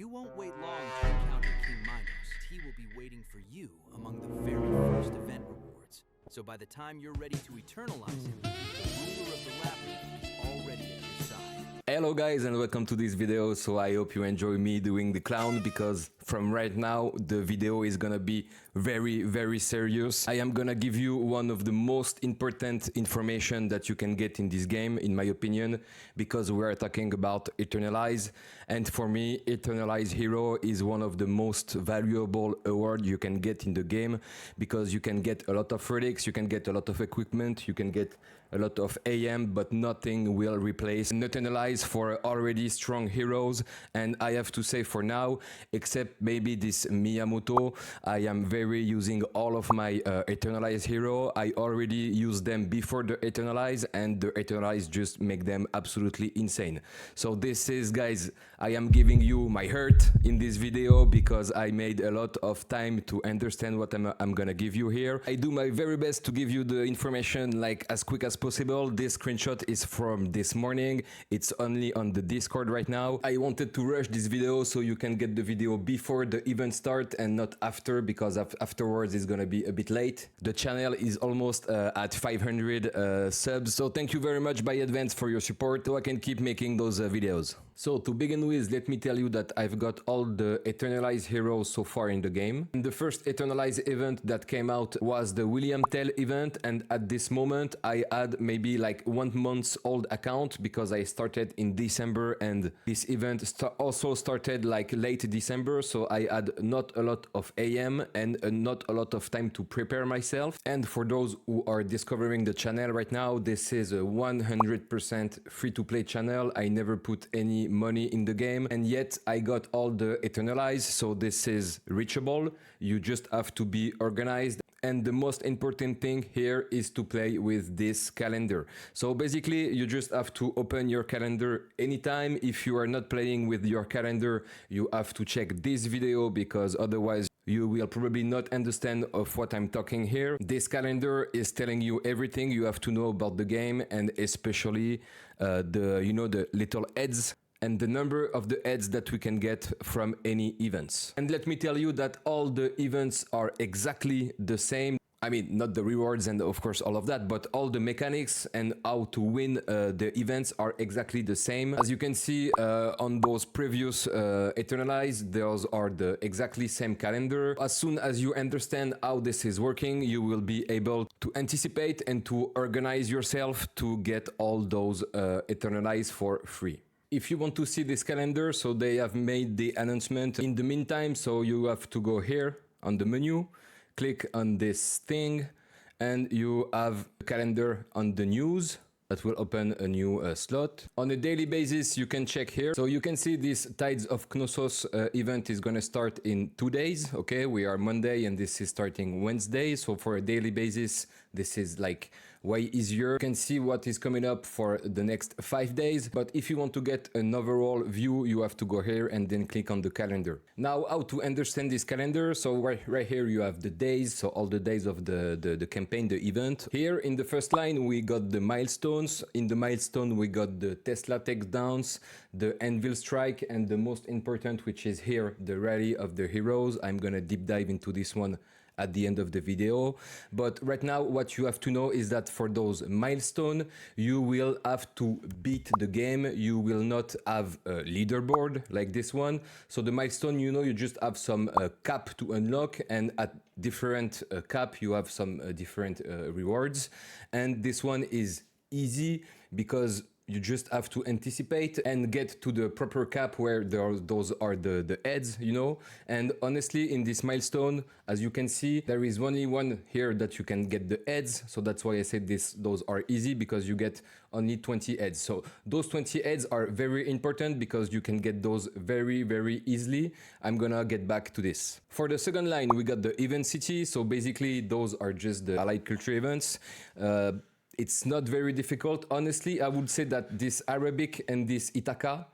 You won't wait long to encounter King Minos. He will be waiting for you among the very first event rewards. So by the time you're ready to eternalize him, the ruler of the labyrinth is already at your side. Hello guys and welcome to this video. So I hope you enjoy me doing the clown, because from right now the video is gonna be very serious. I am gonna give you one of the most important information that you can get in this game, in my opinion, because we are talking about Eternalize, and for me Eternalize Hero is one of the most valuable awards you can get in the game, because you can get a lot of relics, you can get a lot of equipment, you can get a lot of AM, but nothing will replace Eternalize for already strong heroes. And I have to say, for now, except maybe this Miyamoto, I am very using all of my Eternalize hero. I already used them before the Eternalize, and the Eternalize just make them absolutely insane. So this is, guys, I am giving you my heart in this video, because I made a lot of time to understand what I'm gonna give you here. I do my very best to give you the information like as quick as possible. This screenshot is from this morning. It's only on the Discord right now. I wanted to rush this video so you can get the video before the event start and not after, because afterwards it's gonna be a bit late. The channel is almost at 500 subs, so thank you very much by advance for your support so I can keep making those videos. So to begin with, let me tell you that I've got all the Eternalize heroes so far in the game. And the first Eternalize event that came out was the William Tell event, and at this moment I had maybe like 1 month's old account, because I started in December and this event also started like late December, so I had not a lot of AM and not a lot of time to prepare myself. And for those who are discovering the channel right now, this is a 100% free-to-play channel. I never put any money in the game, and yet I got all the Eternalize, so this is reachable. You just have to be organized. And the most important thing here is to play with this calendar. So basically you just have to open your calendar anytime. If you are not playing with your calendar, you have to check this video, because otherwise you will probably not understand of what I'm talking here. This calendar is telling you everything you have to know about the game, and especially the little ads and the number of the ads that we can get from any events. And let me tell you that all the events are exactly the same. I mean, not the rewards and of course all of that, but all the mechanics and how to win the events are exactly the same. As you can see on those previous Eternalize, those are the exactly same calendar. As soon as you understand how this is working, you will be able to anticipate and to organize yourself to get all those Eternalize for free. If you want to see this calendar, so they have made the announcement in the meantime, so you have to go here on the menu, click on this thing, and you have the calendar on the news. That will open a new slot. On a daily basis, you can check here. So you can see this Tides of Knossos event is gonna start in 2 days. Okay, we are Monday and this is starting Wednesday. So for a daily basis, this is like way easier. You can see what is coming up for the next 5 days. But if you want to get an overall view, you have to go here and then click on the calendar. Now, how to understand this calendar? So right here you have the days, so all the days of the campaign, the event. Here in the first line, we got the milestones. In the milestone, we got the Tesla takedowns, the Anvil strike, and the most important, which is here, the Rally of the Heroes. I'm gonna deep dive into this one at the end of the video. But right now, what you have to know is that for those milestones, you will have to beat the game. You will not have a leaderboard like this one. So the milestone, you just have some cap to unlock, and at different cap, you have some different rewards. And this one is easy, because you just have to anticipate and get to the proper cap where those are the heads, And honestly, in this milestone, as you can see, there is only one here that you can get the heads. So that's why I said those are easy, because you get only 20 heads. So those 20 heads are very important, because you can get those very easily. I'm gonna get back to this. For the second line, we got the event city. So basically, those are just the allied culture events. It's not very difficult. Honestly, I would say that this Arabic and this Ithaca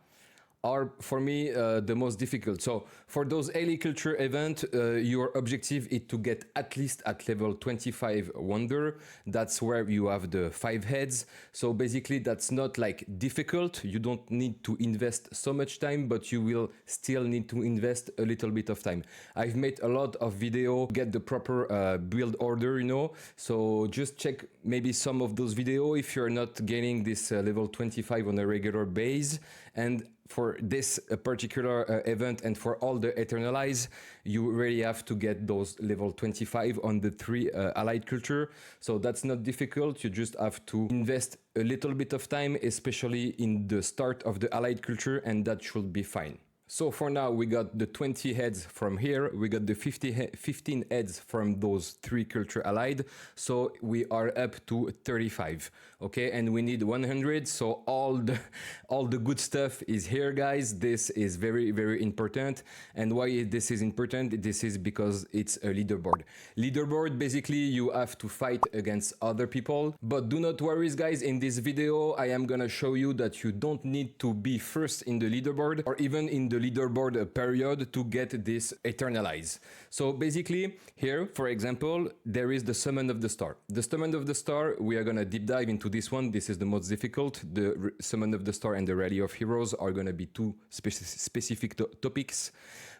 are for me the most difficult. So for those early culture event, your objective is to get at least at level 25 wonder. That's where you have the 5 heads. So basically that's not like difficult. You don't need to invest so much time, but you will still need to invest a little bit of time. I've made a lot of video to get the proper build order, you know. So just check maybe some of those video if you're not getting this level 25 on a regular base. And for this particular event and for all the Eternalize, you really have to get those level 25 on the 3 allied culture. So that's not difficult. You just have to invest a little bit of time, especially in the start of the allied culture, and that should be fine. So for now, we got the 20 heads from here. We got the 15 heads from those 3 culture allied. So we are up to 35. Okay, and we need 100. So all the good stuff is here, guys. This is very, very important. And why this is important? This is because it's a leaderboard. Leaderboard, basically, you have to fight against other people. But do not worry, guys. In this video, I am gonna show you that you don't need to be first in the leaderboard or even in the leaderboard period to get this Eternalize. So basically here, for example, there is the Summon of the Star. The Summon of the Star, we are gonna deep dive into this one. This is the most difficult. The Summon of the Star and the Rally of Heroes are gonna be 2 specific topics.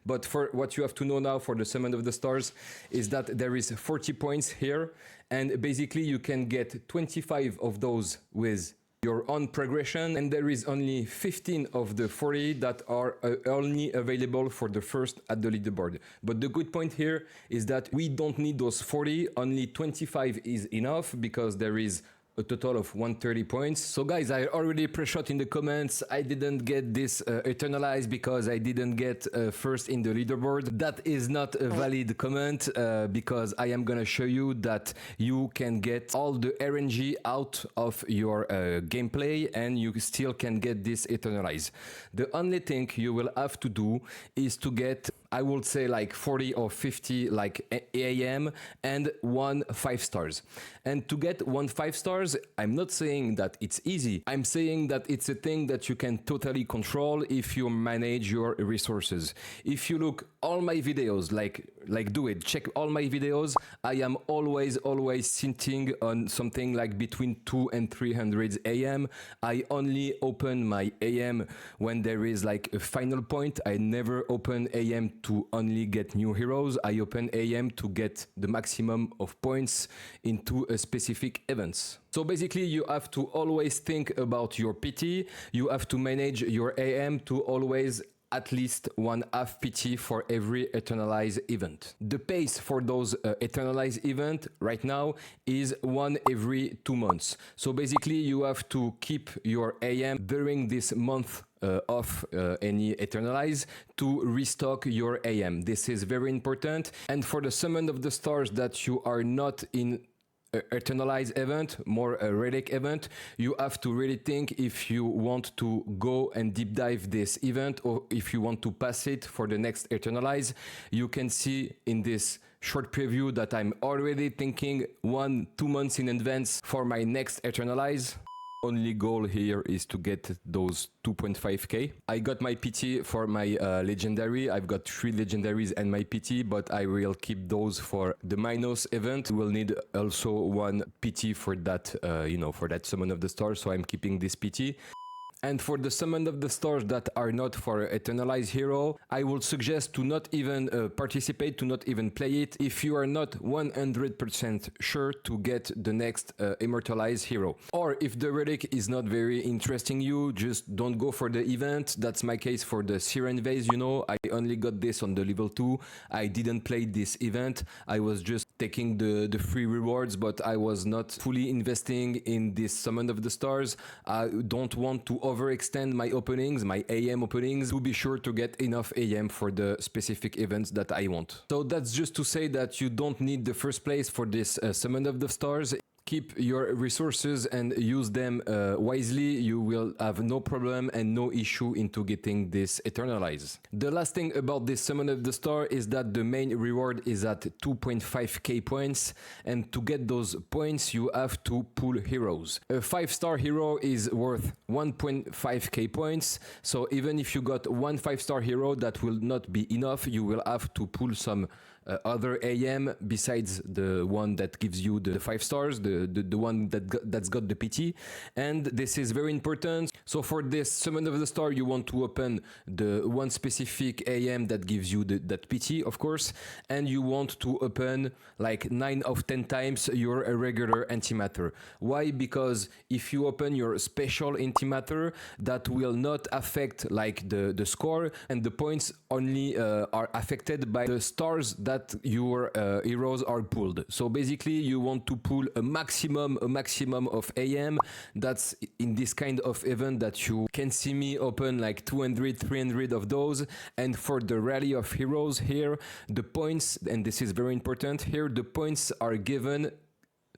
But for what you have to know now for the Summon of the Stars is that there is 40 points here, and basically you can get 25 of those with your own progression, and there is only 15 of the 40 that are only available for the first at the leaderboard. But the good point here is that we don't need those 40, only 25 is enough because there is a total of 130 points. So guys, I already pre-shot in the comments, I didn't get this Eternalize because I didn't get first in the leaderboard. That is not a valid comment because I am gonna show you that you can get all the RNG out of your gameplay and you still can get this Eternalize. The only thing you will have to do is to get, I would say, like 40 or 50 like AM and 1 5 stars. And to get 1 5 stars, I'm not saying that it's easy. I'm saying that it's a thing that you can totally control if you manage your resources. If you look all my videos, like do it, check all my videos, I am always sitting on something like between 200 and 300 AM. I only open my AM when there is like a final point. I never open AM to only get new heroes. I open AM to get the maximum of points into a specific events. So basically you have to always think about your PT. You have to manage your AM to always at least 1 half PT for every Eternalize event. The pace for those Eternalize event right now is 1 every 2 months. So basically you have to keep your AM during this month of any Eternalize to restock your AM. This is very important. And for the Summon of the Stars that you are not in Eternalize event, more a relic event, you have to really think if you want to go and deep dive this event or if you want to pass it for the next Eternalize. You can see in this short preview that I'm already thinking 1-2 months in advance for my next Eternalize. Only goal here is to get those 2.5k. I got my PT for my legendary. I've got 3 legendaries and my PT, but I will keep those for the Minos event. We'll need also 1 PT for that, for that Summon of the Stars. So I'm keeping this PT. And for the Summon of the Stars that are not for Eternalize hero, I would suggest to not even participate, to not even play it if you are not 100% sure to get the next Immortalize hero. Or if the relic is not very interesting you, just don't go for the event. That's my case for the Siren Vase, I only got this on the level 2. I didn't play this event. I was just taking the free rewards, but I was not fully investing in this Summon of the Stars. I don't want to overextend my openings, my AM openings, to be sure to get enough AM for the specific events that I want. So that's just to say that you don't need the first place for this Summon of the Stars. keep your resources and use them wisely, you will have no problem and no issue into getting this Eternalize. The last thing about this Summon of the Star is that the main reward is at 2.5k points, and to get those points you have to pull heroes. A 5-star hero is worth 1.5k points, so even if you got one 5-star hero, that will not be enough. You will have to pull some other AM besides the one that gives you the 5 stars, the one that's got the PT, and this is very important. So for this Summon of the Star, you want to open the one specific AM that gives you that PT, of course, and you want to open like 9 of 10 times your regular antimatter. Why? Because if you open your special antimatter, that will not affect like the score, and the points only are affected by the stars that your heroes are pulled. So basically you want to pull a maximum of AM. That's in this kind of event that you can see me open like 200, 300 of those. And for the Rally of Heroes here, the points, and this is very important here, the points are given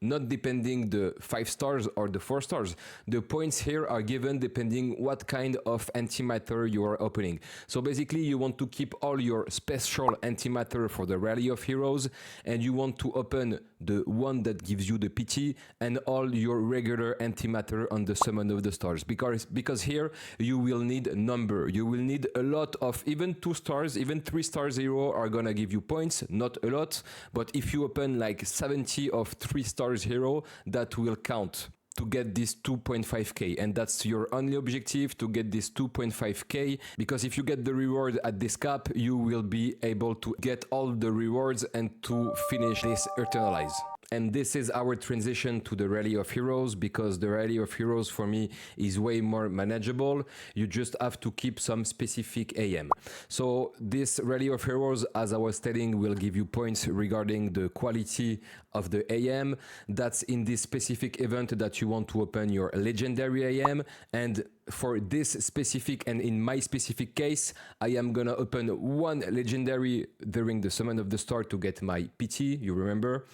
not depending the 5 stars or the 4 stars. The points here are given depending what kind of antimatter you are opening. So basically you want to keep all your special antimatter for the Rally of Heroes, and you want to open the one that gives you the PT and all your regular antimatter on the Summon of the Stars, because here you will need a number. You will need a lot of, even 2 stars, even 3 stars hero are gonna give you points, not a lot, but if you open like 70 of 3 stars hero, that will count to get this 2.5k, and that's your only objective, to get this 2.5k, because if you get the reward at this cap, you will be able to get all the rewards and to finish this Eternalize. And this is our transition to the Rally of Heroes, because the Rally of Heroes for me is way more manageable. You just have to keep some specific AM. So this Rally of Heroes, as I was telling, will give you points regarding the quality of the AM. That's in this specific event that you want to open your legendary AM. And for this specific, and in my specific case, I am gonna open one legendary during the Summon of the Star to get my PT, you remember?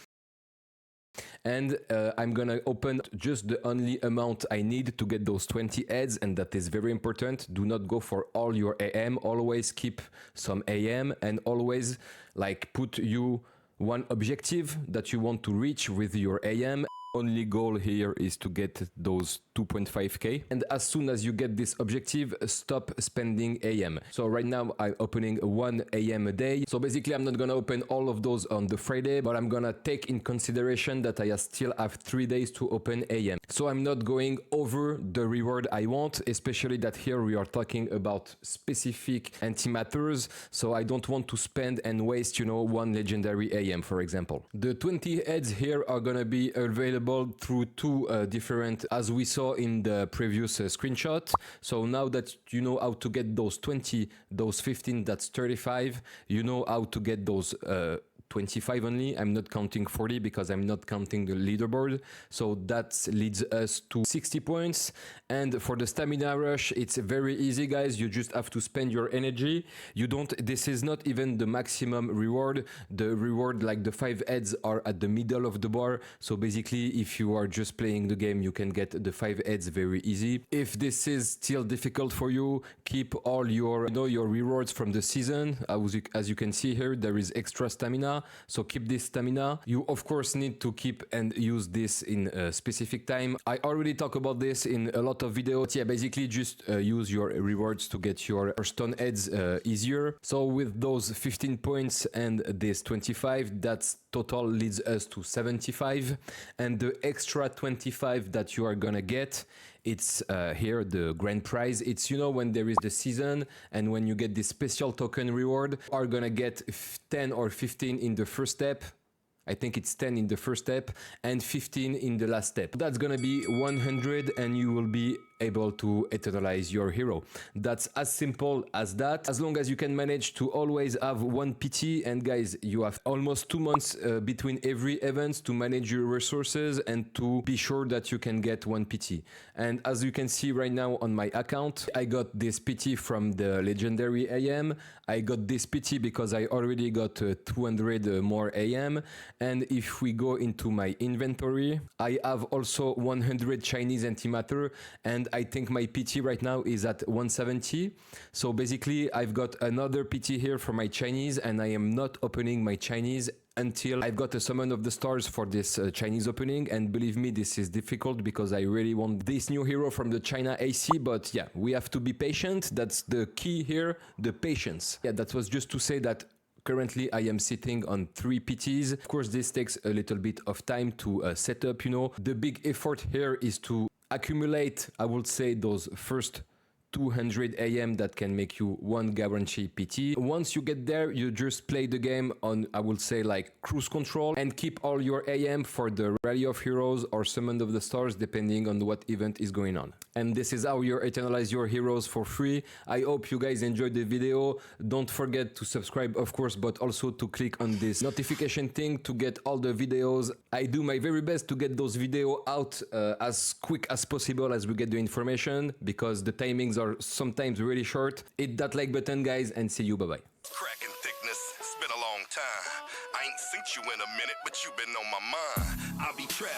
And I'm gonna open just the only amount I need to get those 20 heads, and that is very important. Do not go for all your AM, always keep some AM, and always like put you one objective that you want to reach with your AM. Only goal here is to get those 2.5k, and as soon as you get this objective, stop spending AM. So right now I'm opening 1 AM a day, so basically I'm not gonna open all of those on the Friday, but I'm gonna take in consideration that I still have 3 days to open AM. So I'm not going over the reward I want, especially that here we are talking about specific antimatters, so I don't want to spend and waste, you know, one legendary AM, for example. The 20 heads here are gonna be available through 2 different, as we saw in the previous screenshot. So now that you know how to get those 20, those 15, that's 35, you know how to get those 25 only. I'm not counting 40 because I'm not counting the leaderboard. So that leads us to 60 points. And for the stamina rush, it's very easy, guys. You just have to spend your energy. You don't, this is not even the maximum reward. The reward, like the 5 heads, are at the middle of the bar. So basically, if you are just playing the game, you can get the 5 heads very easy. If this is still difficult for you, keep all your, you know, your rewards from the season. As you can see here, there is extra stamina. So keep this stamina. You of course need to keep and use this in a specific time. I already talked about this in a lot of videos. Yeah, basically just use your rewards to get your stone heads easier. So with those 15 points and this 25, that's total leads us to 75. And the extra 25 that you are gonna get, it's here, the grand prize. It's, you know, when there is the season and when you get this special token reward, you are gonna get 10 or 15 in the first step. I think it's 10 in the first step and 15 in the last step. That's gonna be 100, and you will be able to eternalize your hero. That's as simple as that. As long as you can manage to always have one PT, and guys, you have almost 2 months between every event to manage your resources and to be sure that you can get one PT. And as you can see right now on my account, I got this PT from the legendary AM. I got this PT because I already got 200 more AM. And if we go into my inventory, I have also 100 Chinese antimatter, and I think my PT right now is at 170. So basically I've got another PT here for my Chinese, and I am not opening my Chinese until I've got a summon of the stars for this Chinese opening. And believe me, this is difficult because I really want this new hero from the China AC, but yeah, we have to be patient. That's the key here, the patience. Yeah, that was just to say that currently I am sitting on 3 PTs. Of course, this takes a little bit of time to set up, you know. The big effort here is to accumulate, I would say, those first 200 AM that can make you one guarantee PT. Once you get there, you just play the game on, I would say, like cruise control, and keep all your AM for the Rally of Heroes or Summon of the Stars, depending on what event is going on. And this is how you eternalize your heroes for free. I hope you guys enjoyed the video. Don't forget to subscribe, of course, but also to click on this notification thing to get all the videos. I do my very best to get those videos out as quick as possible as we get the information, because the timings are sometimes really short. Hit that like button, guys, and see you. Bye-bye. Cracking thickness, it's been a long time. I ain't seen you in a minute, but you been on my mind. I'll be trapped.